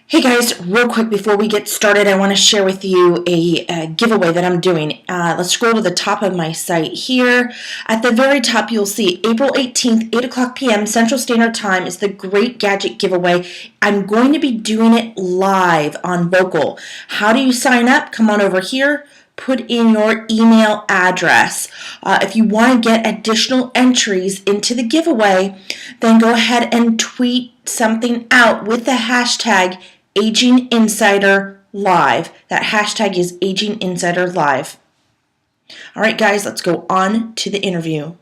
Hey guys, real quick before we get started, I want to share with you a giveaway that I'm doing. Let's scroll to the top of my site here. At the very top, you'll see April 18th, 8 o'clock p.m. Central Standard Time is the Great Gadget Giveaway. I'm going to be doing it live on Vocal. How do you sign up? Come on over here. Put in your email address. If you want to get additional entries into the giveaway, then go ahead and tweet something out with the hashtag Aging Insider Live. That hashtag is Aging Insider Live. All right, guys, let's go on to the interview.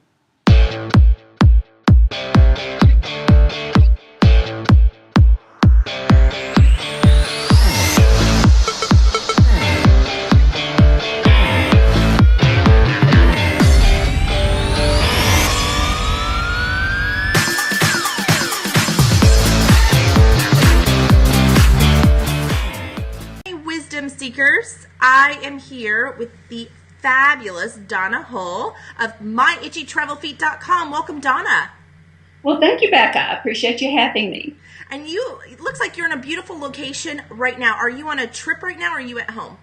Seekers, I am here with the fabulous Donna Hull of myitchytravelfeet.com. Welcome, Donna. Well, thank you, Becca. I appreciate you having me. And it looks like you're in a beautiful location right now. Are you on a trip right now, or are you at home?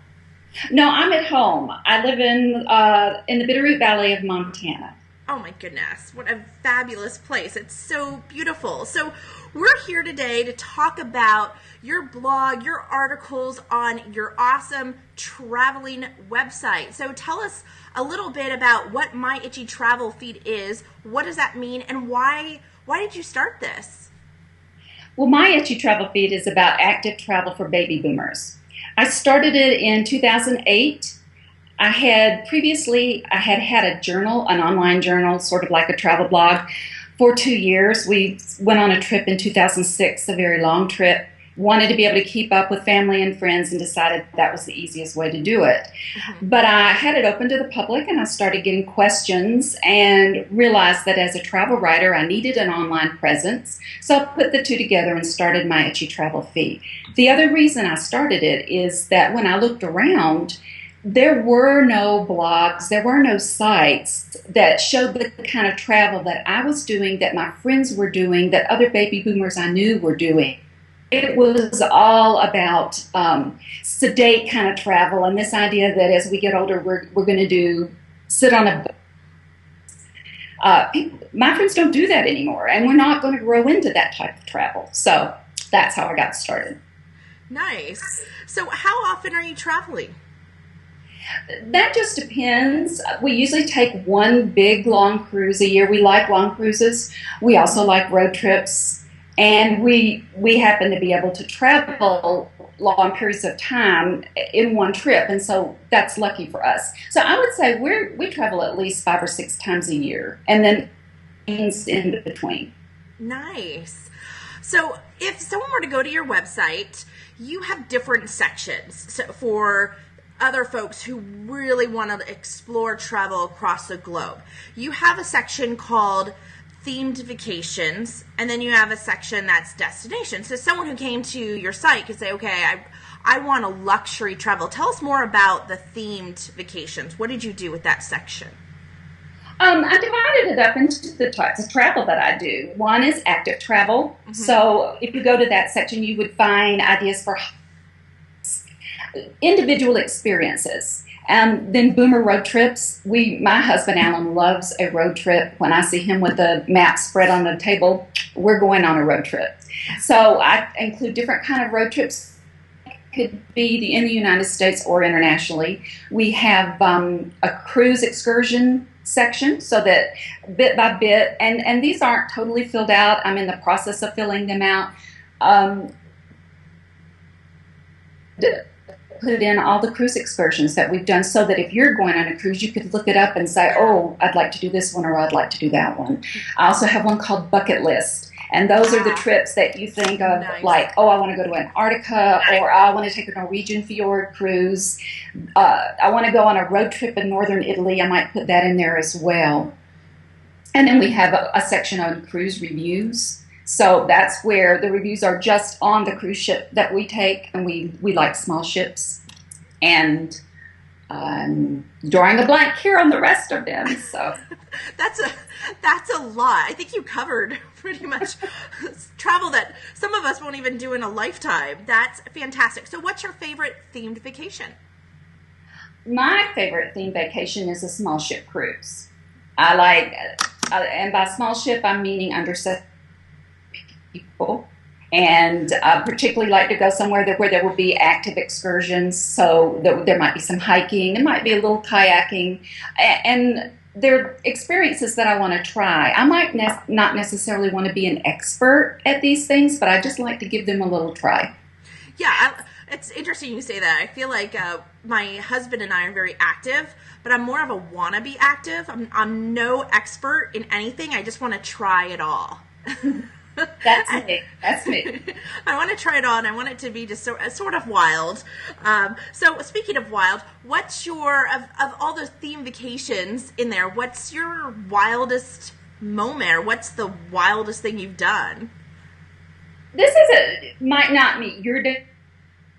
No, I'm at home. I live in the Bitterroot Valley of Montana. Oh my goodness, what a fabulous place. It's so beautiful. So we're here today to talk about your blog, your articles on your awesome traveling website. So tell us a little bit about what My Itchy Travel Feed is. What does that mean, and why did you start this? Well, My Itchy Travel Feed is about active travel for baby boomers. I started it in 2008. I had had a journal, an online journal, sort of like a travel blog, for 2 years. We went on a trip in 2006, a very long trip. Wanted to be able to keep up with family and friends and decided that was the easiest way to do it. Mm-hmm. But I had it open to the public and I started getting questions and realized that as a travel writer, I needed an online presence. So I put the two together and started My Itchy Travel Feed. The other reason I started it is that when I looked around, there were no blogs, there were no sites that showed the kind of travel that I was doing, that my friends were doing, that other baby boomers I knew were doing. It was all about sedate kind of travel, and this idea that as we get older, we're going to sit on a boat. My friends don't do that anymore, and we're not going to grow into that type of travel. So that's how I got started. Nice. So how often are you traveling? That just depends. We usually take one big long cruise a year. We like long cruises. We also like road trips. And we happen to be able to travel long periods of time in one trip, and so that's lucky for us. So I would say we travel at least 5 or 6 times a year, and then things in between. Nice. So if someone were to go to your website, you have different sections. So for other folks who really want to explore travel across the globe, you have a section called themed vacations, and then you have a section that's destination. So someone who came to your site could say, okay, I want a luxury travel. Tell us more about the themed vacations. What did you do with that section? I divided it up into the types of travel that I do. One is active travel. Mm-hmm. So if you go to that section, you would find ideas for individual experiences. Then boomer road trips. My husband Alan loves a road trip. When I see him with the map spread on the table, we're going on a road trip. So I include different kind of road trips. It could be in the United States or internationally. We have a cruise excursion section, so that bit by bit, and these aren't totally filled out. I'm in the process of filling them out. Put in all the cruise excursions that we've done, so that if you're going on a cruise, you could look it up and say, oh, I'd like to do this one, or I'd like to do that one. I also have one called Bucket List, and those are the trips that you think of, nice. Like, oh, I want to go to Antarctica, or I want to take a Norwegian fjord cruise. I want to go on a road trip in northern Italy. I might put that in there as well. And then we have a section on cruise reviews. So that's where the reviews are just on the cruise ship that we take, and we like small ships. And I'm drawing a blank here on the rest of them. So That's a lot. I think you covered pretty much travel that some of us won't even do in a lifetime. That's fantastic. So what's your favorite themed vacation? my favorite themed vacation is a small ship cruise. I like, and by small ship, I'm meaning under 7 people. And particularly like to go somewhere where there will be active excursions. So there might be some hiking, there might be a little kayaking, and they're experiences that I want to try. I might not necessarily want to be an expert at these things, but I just like to give them a little try. Yeah, it's interesting you say that. I feel like my husband and I are very active, but I'm more of a wannabe active. I'm no expert in anything. I just want to try it all. That's me. That's me. I want to try it on. I want it to be just sort of wild. So speaking of wild, what's your, of all those theme vacations in there, what's your wildest moment, or what's the wildest thing you've done? This might not meet your definition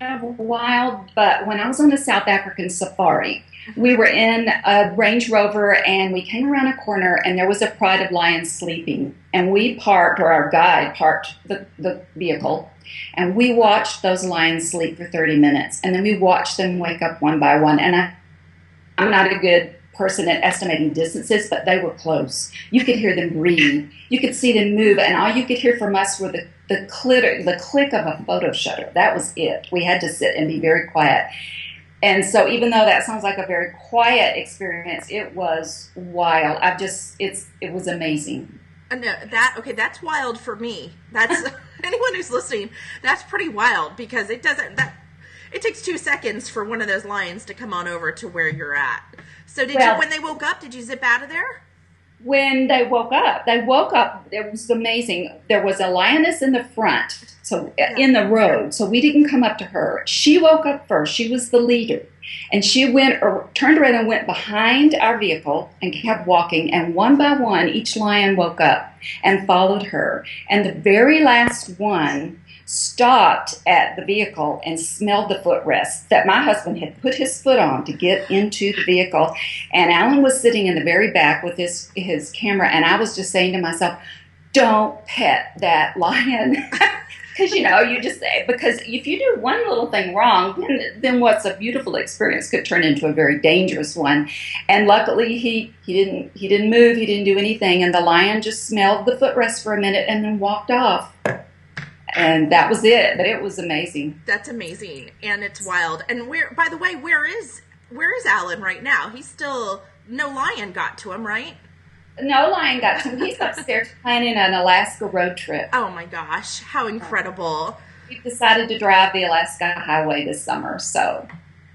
of wild, but when I was on a South African safari, we were in a Range Rover and we came around a corner and there was a pride of lions sleeping. And we parked, or our guide parked the vehicle, and we watched those lions sleep for 30 minutes. And then we watched them wake up one by one. And I'm not a good person at estimating distances, but they were close. You could hear them breathe. You could see them move. And all you could hear from us were the click of a photo shutter. That was it. We had to sit and be very quiet. And so even though that sounds like a very quiet experience, it was wild. It was amazing. No, that's wild for me. That's anyone who's listening, that's pretty wild, because it takes 2 seconds for one of those lions to come on over to where you're at. So when they woke up, did you zip out of there? When they woke up, it was amazing. There was a lioness in the front, in the road, so we didn't come up to her. She woke up first. She was the leader. And she turned around and went behind our vehicle and kept walking. And one by one, each lion woke up and followed her. And the very last one stopped at the vehicle and smelled the footrest that my husband had put his foot on to get into the vehicle. And Alan was sitting in the very back with his camera. And I was just saying to myself, don't pet that lion. Because, you just say, because if you do one little thing wrong, then what's a beautiful experience could turn into a very dangerous one. And luckily, he didn't move, he didn't do anything, and the lion just smelled the footrest for a minute and then walked off. And that was it. But it was amazing. That's amazing, and it's wild. And by the way, where is Alan right now? He's still, no lion got to him, right? No lion got to him. He's upstairs planning an Alaska road trip. Oh my gosh, how incredible. We've decided to drive the Alaska Highway this summer, so.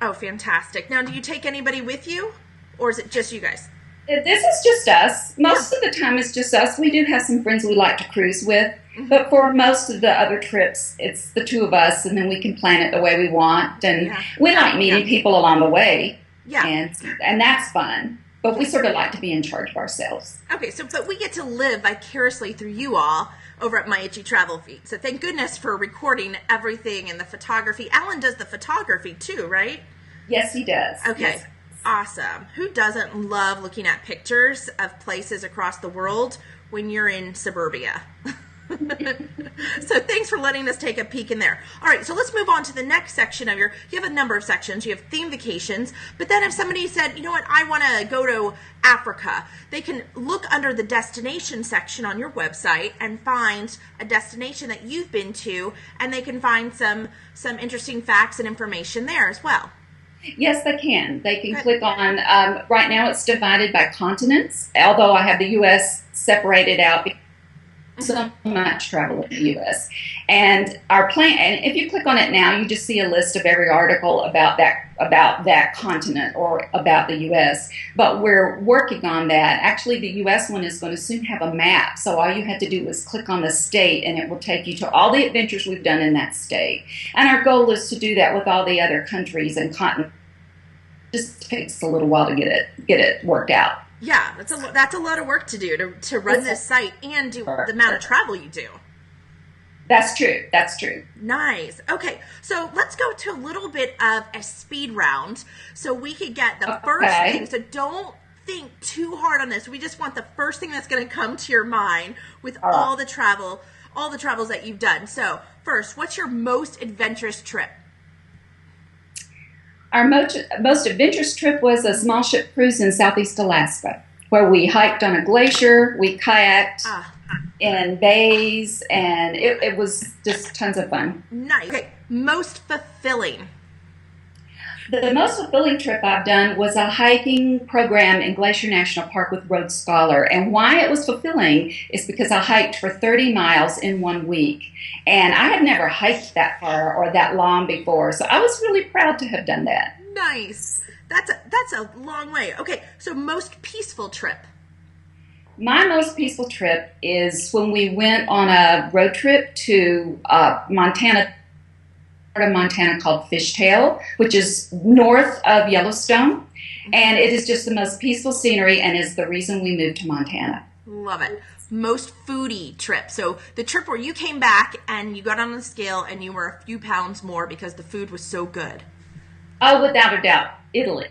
Oh, fantastic. Now, do you take anybody with you, or is it just you guys? This is just us. Most of the time it's just us. We do have some friends we like to cruise with, but for most of the other trips, it's the two of us, and then we can plan it the way we want. And we like meeting people along the way, and that's fun. But we sort of like to be in charge of ourselves. Okay, but we get to live vicariously through you all over at My Itchy Travel Feed. So thank goodness for recording everything and the photography. Alan does the photography too, right? Yes, he does. Okay, yes. Awesome. Who doesn't love looking at pictures of places across the world when you're in suburbia? So thanks for letting us take a peek in there. All right, so let's move on to the next section of you have a number of sections. You have theme vacations, but then if somebody said, you know what, I want to go to Africa, they can look under the destination section on your website and find a destination that you've been to, and they can find some interesting facts and information there as well. Yes, they can. They can click on, right now it's divided by continents, although I have the U.S. separated out because so much travel in the U.S. And our plan, and if you click on it now, you just see a list of every article about that continent or about the U.S. But we're working on that. Actually, the U.S. one is going to soon have a map. So all you have to do is click on the state, and it will take you to all the adventures we've done in that state. And our goal is to do that with all the other countries and continents. It just takes a little while to get it worked out. Yeah, that's a lot of work to do to run this site and do the amount of travel you do. That's true. That's true. Nice. Okay, so let's go to a little bit of a speed round so we could get the first thing. So don't think too hard on this. We just want the first thing that's going to come to your mind with all the travels that you've done. So first, what's your most adventurous trip? Our most adventurous trip was a small ship cruise in Southeast Alaska, where we hiked on a glacier, we kayaked in bays, and it was just tons of fun. Nice. Okay, most fulfilling. The most fulfilling trip I've done was a hiking program in Glacier National Park with Rhodes Scholar. And why it was fulfilling is because I hiked for 30 miles in 1 week. And I had never hiked that far or that long before. So I was really proud to have done that. Nice. That's a long way. Okay, so most peaceful trip. My most peaceful trip is when we went on a road trip to Montana, part of Montana called Fishtail, which is north of Yellowstone, and it is just the most peaceful scenery and is the reason we moved to Montana. Love it. Most foodie trip. So the trip where you came back and you got on the scale and you were a few pounds more because the food was so good. Oh, without a doubt, Italy.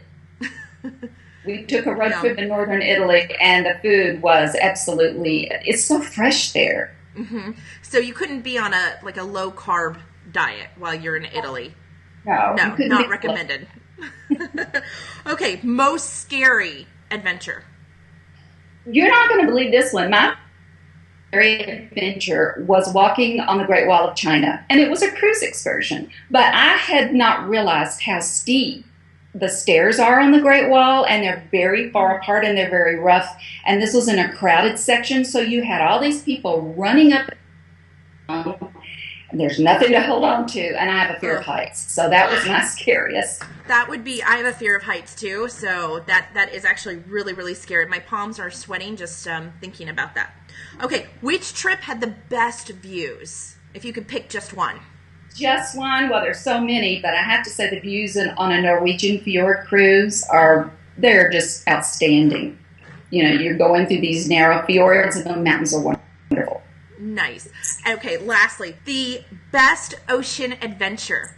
We took a road trip in northern Italy, and the food was it's so fresh there. Mm-hmm. So you couldn't be on a low carb diet while you're in Italy. No, not recommended. Okay, most scary adventure. You're not going to believe this one. My scary adventure was walking on the Great Wall of China, and it was a cruise excursion, but I had not realized how steep the stairs are on the Great Wall, and they're very far apart and they're very rough, and this was in a crowded section, so you had all these people running up and there's nothing to hold on to, and I have a fear of heights, so that was my scariest. That would be, I have a fear of heights too, so that is actually really, really scary. My palms are sweating just thinking about that. Okay, which trip had the best views, if you could pick just one? Just one? Well, there's so many, but I have to say the views on a Norwegian fjord cruise they're just outstanding. You know, you're going through these narrow fjords, and the mountains are wonderful. Nice. Okay, lastly, the best ocean adventure.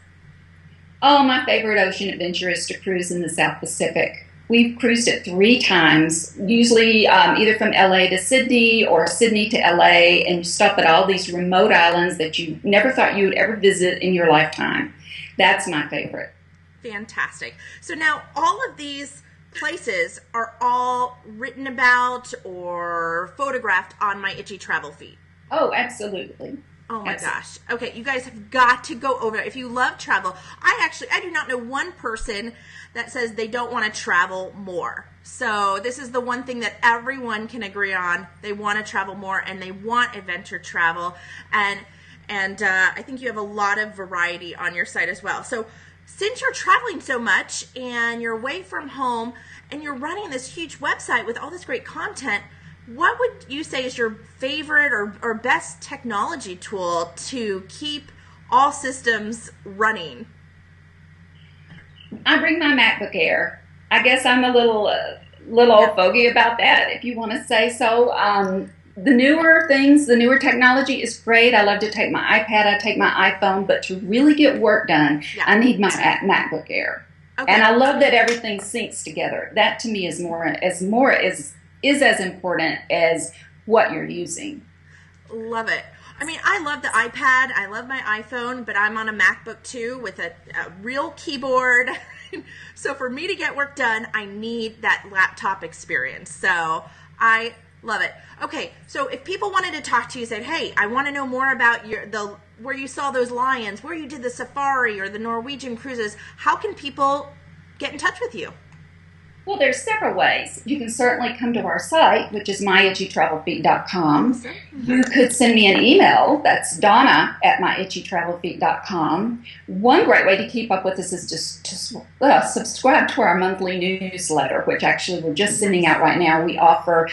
Oh, my favorite ocean adventure is to cruise in the South Pacific. We've cruised it 3 times, usually either from LA to Sydney or Sydney to LA, and stop at all these remote islands that you never thought you would ever visit in your lifetime. That's my favorite. Fantastic. So now all of these places are all written about or photographed on my Itchy Travel feed. Oh, absolutely. Oh my gosh. Okay, you guys have got to go over it. If you love travel, I do not know one person that says they don't want to travel more. So this is the one thing that everyone can agree on. They want to travel more and they want adventure travel. And I think you have a lot of variety on your site as well. So since you're traveling so much and you're away from home and you're running this huge website with all this great content, what would you say is your favorite or best technology tool to keep all systems running? I bring my MacBook Air. I guess I'm a little old fogey about that, if you want to say so. The newer things, the newer technology is great. I love to take my iPad, I take my iPhone, but to really get work done, I need my MacBook Air. Okay. And I love that everything syncs together. That to me is as important as what you're using. Love it. I mean, I love the iPad. I love my iPhone, but I'm on a MacBook too with a real keyboard. So for me to get work done, I need that laptop experience. So I love it. Okay, so if people wanted to talk to you, said, hey, I want to know more about where you saw those lions, where you did the safari or the Norwegian cruises, how can people get in touch with you? Well, there's several ways. You can certainly come to our site, which is myitchytravelfeed.com. You could send me an email. That's Donna at myitchytravelfeed.com. One great way to keep up with us is just to subscribe to our monthly newsletter, which actually we're just sending out right now. We offer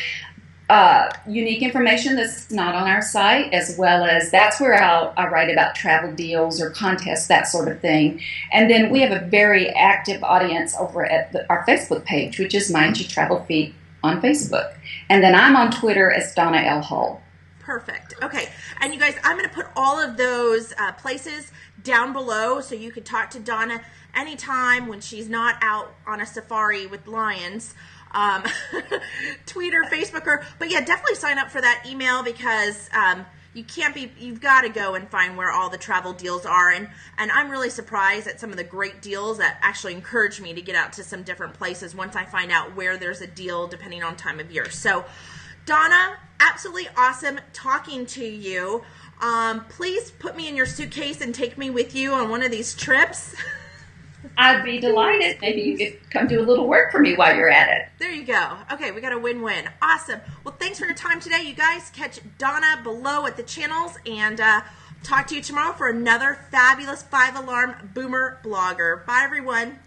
unique information that's not on our site, as well as that's where I write about travel deals or contests, that sort of thing. And then we have a very active audience over at our Facebook page, which is My Itchy Travel Feed on Facebook. And then I'm on Twitter as Donna L. Hull. Perfect. Okay, and you guys, I'm going to put all of those places down below so you could talk to Donna anytime when she's not out on a safari with lions. Tweet her, Facebook her. But yeah, definitely sign up for that email because you've got to go and find where all the travel deals are. And I'm really surprised at some of the great deals that actually encourage me to get out to some different places once I find out where there's a deal depending on time of year. So, Donna, absolutely awesome talking to you. Please put me in your suitcase and take me with you on one of these trips. I'd be delighted. Maybe you could come do a little work for me while you're at it. There you go. Okay, we got a win-win. Awesome. Well, thanks for your time today, you guys. Catch Donna below at the channels, and talk to you tomorrow for another fabulous 5-alarm boomer blogger. Bye, everyone.